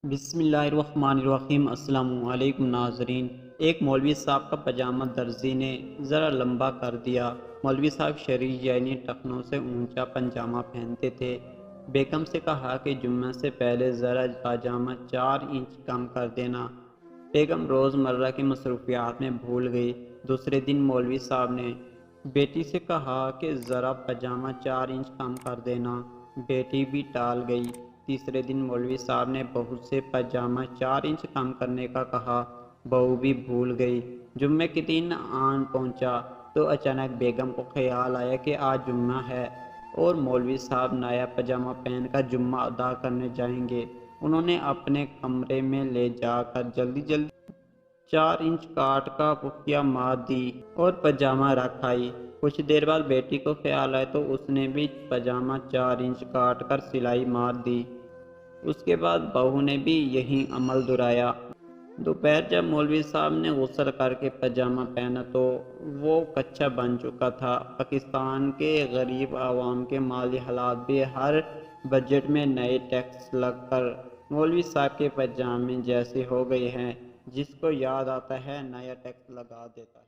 بسم اللہ الرحمن الرحیم۔ السلام علیکم ناظرین۔ ایک مولوی صاحب کا پاجامہ درزی نے ذرا لمبا کر دیا۔ مولوی صاحب شرعی یعنی ٹخنوں سے اونچا پاجامہ پہنتے تھے۔ بیگم سے کہا کہ جمعہ سے پہلے ذرا پاجامہ 4 انچ کم کر دینا۔ بیگم روز مرہ کی مصروفیات میں بھول گئی۔ دوسرے دن مولوی صاحب نے بیٹی سے کہا کہ ذرا پاجامہ 4 انچ کم کر دینا۔ بیٹی بھی ٹال گئی۔ تیسرے دن مولوی صاحب نے بہو سے پاجامہ 4 انچ کم کرنے کا کہا۔ بہو بھی بھول گئی۔ جمعے کے دن آن پہنچا تو اچانک بیگم کو خیال آیا کہ آج جمعہ ہے اور مولوی صاحب نیا پاجامہ پہن کر جمعہ ادا کرنے جائیں گے۔ انہوں نے اپنے کمرے میں لے جا کر جلدی 4 انچ کاٹ کا پٹھیاں مار دی اور پاجامہ رکھ آئی۔ کچھ دیر بعد بیٹی کو خیال آیا تو اس نے بھی پاجامہ 4 انچ کاٹ کر سلائی مار دی۔ اس کے بعد بہو نے بھی یہی عمل دہرایا۔ دوپہر جب مولوی صاحب نے غسل کر کے پاجامہ پہنا تو وہ کچا بن چکا تھا۔ پاکستان کے غریب عوام کے مالی حالات بھی ہر بجٹ میں نئے ٹیکس لگ کر مولوی صاحب کے پاجامے جیسے ہو گئے ہیں۔ جس کو یاد آتا ہے نیا ٹیکس لگا دیتا ہے۔